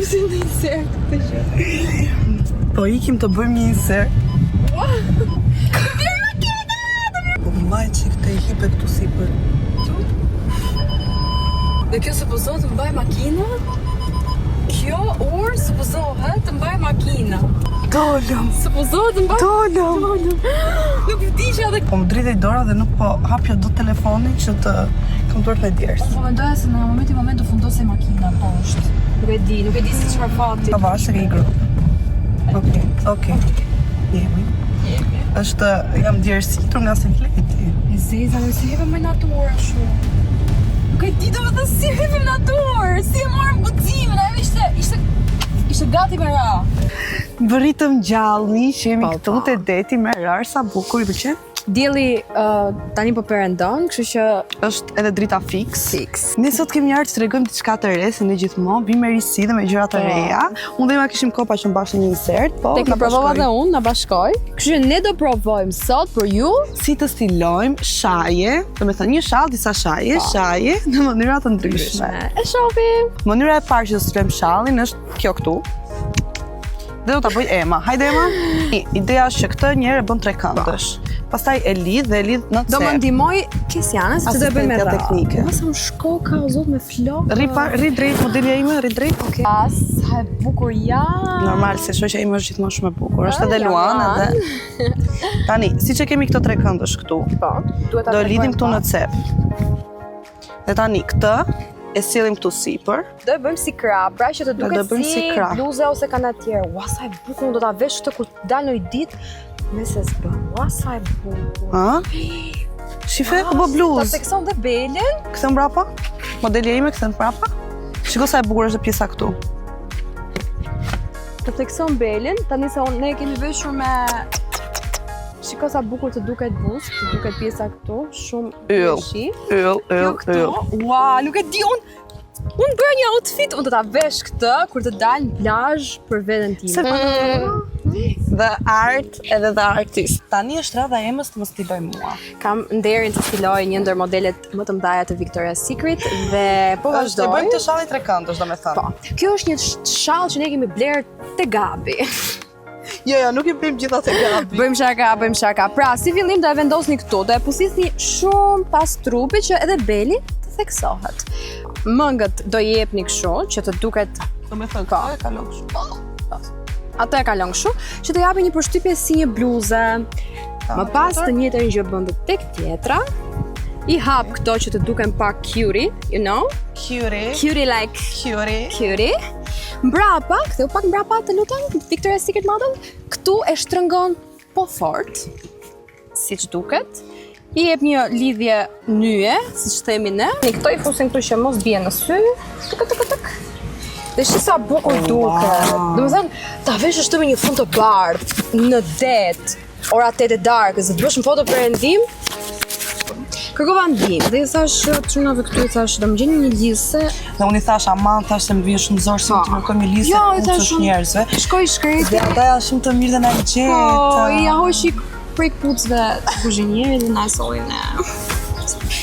si në insert këtë gjë. Po ikim të bëjmë një insert. Po mbaj që këtë i hipe këtu si për. Dhe kjo supozohet të mbaj makina? Kjo orë supozohet të mbaj makina. Dolëm. Supozohet të mbaj... Dolëm. Nuk vdisha dhe... Po më dritej dora dhe nuk po hapja do telefonin që të kam duart me djerës. Po mendoja se në moment të fundosej makina poshtë. Nuk e di si çfarë fati. Pa vash se ke i grupë. Okej. Jemi. Është jam djerësitur nga sikleti. E zeza, nuk si heve me naturë ashtu. Nuk e di domethënë si heve me naturë, si e marrëm guximin, ajo ishte gati me ra. Bëritëm gjallë, miq, jemi këtu te deti me rar sa bukur, i pëlqen? Dielli tani po perëndon, kështu që Është edhe drita fix. Ne sot kemi ardhur të tregojmë diçka të re, se ne gjithmonë vim me risi dhe me gjëra të reja. Unë dhe ma kishim kopa që mbashë një insert, po tek na provova dhe unë, na bashkoj. Kështu që ne do provojmë sot për ju si të stilojmë shaje, do me thënë një shall, disa shaje në mënyra të ndryshme. E shohim. Mënyra e parë që do stilojmë shallin është kjo këtu. Dhe do ta bëj Ema. Hajde Ema. Ideja është që këtë njëherë e bën trekëndësh. Pastaj e lidh në cep. Do më ndihmoj Kesiana se do e bëjmë me radhë. Teknike. Mos më shkoka o zot me flokë. Rri drejt modelja ime, rri drejt. Okej. Sa e bukur ja. Normal, se shoqja ime është gjithmonë shumë e bukur. Është edhe Luan edhe. Tani, siç e kemi këto trekëndësh këtu. Po, duhet ta do lidhim këtu në cep. Dhe tani këtë e sillim këtu sipër. Do e bëjmë si krap, pra që të duket si bluza ose kanatier. Ua sa e bukur, do ta vesh këtë kur dal në ditë. Nëse s'bën, ua sa e bukur. Shife, ku bë bluzë. Ta tekson dhe belin. Këtë mbrapa, modelja ime këtë mbrapa. Shiko sa e bukur është pjesa këtu. Ta tekson belin, tani se ne kemi veshur me... Shiko sa bukur të duket buzë, të duket pjesa këtu, shumë Yll. Kjo këtu, ua, nuk e di unë bëra një outfit, unë do ta vesh këtë kur të dal në plazh për veten time. The art edhe the artist. Tani është radha e Emës të më stiloj mua. Kam nderin të stiloj një ndër modelet më të mëdha të Victoria's Secret dhe po vazhdoj. Ne bëjmë të shalli trekëndësh, domethënë. Po. Kjo është një shall që ne kemi bler te Gabi. Jo, nuk i bëjmë gjitha te Gabi. Bëjmë shaka. Pra, si fillim do e vendosni këtu, do e pusisni shumë pas trupit që edhe beli të theksohet. Mëngët do i jepni kështu që të duket, domethënë, ka e kalon kështu. Ato e kalon kështu, që të japi një përshtypje si një bluze. Më pas të njëjtën gjë bën tek tjetra. I hap këto që të duken pak cutie, you know? Cutie like cutie. Mbrapa, ktheu pak mbrapa të lutem, Victoria's Secret model, këtu e shtrëngon po fort, siç duket. I jep një lidhje nyje, siç themi ne. Këto i fusin këtu që mos bie në sy. Dhe shi sa bukur duket. Domethënë, ta veshësh këtë me një fund të bardhë në det, ora 8 e darkës, të bësh një foto perëndim. Kërkova ndihmë dhe i thash çunave këtu, i thash do më gjeni një listë. Dhe unë i thash aman, thash se më vjen shumë zor se të kërkoj një listë kuçësh njerëzve. Shkoj shkreti. Dhe ata janë shumë të mirë dhe na i gjetë. Po, i hoqi prej kpucëve të kuzhinierit dhe na solli ne.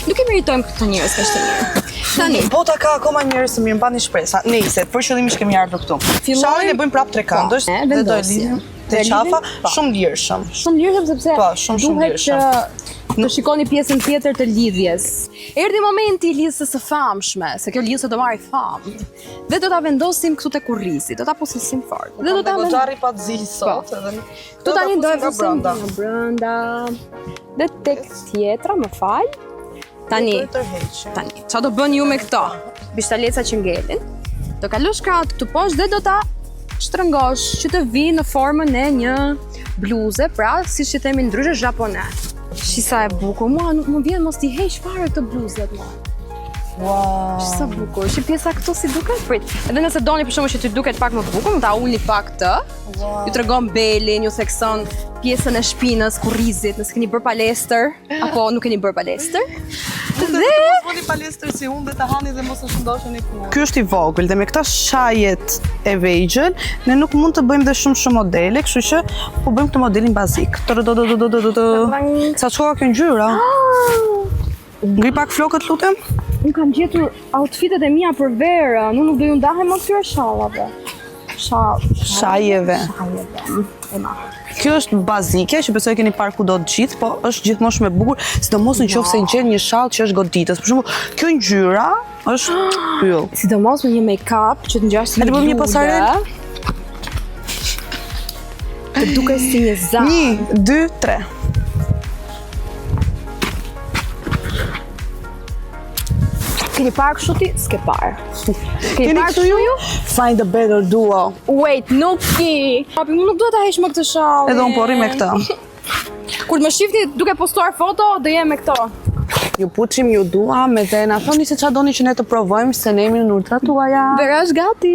Nuk e meritojmë këtë njerëz kaq të mirë. Tani, bota ka akoma njerëz të mirë, mbani shpresa. Nice, për qëllimisht kemi ardhur këtu. Shallin e bëjmë prapë trekëndësh dhe do e lidhim te qafa, shumë lirshëm. Shumë lirshëm sepse po, shumë lirshëm. Të shikoni pjesën tjetër të lidhjes. Erdhi momenti i lidhjes së famshme, se kjo lidhje do marrë famë. Dhe do ta vendosim këtu te kurrizi, do ta pusisim fort. Dhe do ta goxharri pa zil sot edhe. Këtu tani do e fusim në brenda. Dhe tek tjetra, më fal. Tani, çfarë do bën ju me këto? Bishtaleca që ngelin. Do kalosh krahët këtu poshtë dhe do ta shtrëngosh që të vinë në formën e një bluze, pra siç i themi ndryshe japone. Shisa e bukur, mua nuk më vjen mos t'i heq fare këtë bluzet mua. Wow. Shisa bukur, që pjesa këtu si duket prit. Edhe nëse doni për shkakun që ti duket pak më bukur, mund ta ulni pak këtë. Ju tregon belin, ju thekson pjesën e shpinës, kurrizit, nëse keni bërë palestër apo nuk keni bërë palestër. Dhe mos bëni palestër si unë dhe ta hani dhe mos e shëndosheni kurrë. Ky është i vogël dhe me këta shajet e vegjël, ne nuk mund të bëjmë dhe shumë modele, kështu që po bëjmë këtë modelin bazik. Sa çka kjo ngjyra? Ngri pak flokët lutem. Unë kam gjetur outfitet e mia për verë, unë nuk do ju ndahem më këtyre shallave. shajeve. Kjo është bazike, që besoj keni parë kudo të gjithë, po është gjithmonë shumë e bukur, sidomos nëse i gjen një shall që është goditës. Për shembull, kjo ngjyra është yll. Sidomos me një make-up që të ngjash si një bluze. pasarel? Të duket si një zah. 1, 2, 3. Keni parë kështu ti? S'ke parë. Keni parë kështu kështu ju? Find a better duo. Wait, nuk ki. Papi, nuk duhet ta heq me këtë shall. Edhe unë po rri me këtë. Kur të më shifni duke postuar foto, do jem me këto. Ju puçim, ju duam, edhe na thoni se çfarë doni që ne të provojmë, se ne jemi në urdhrat tuaja. Vera është gati.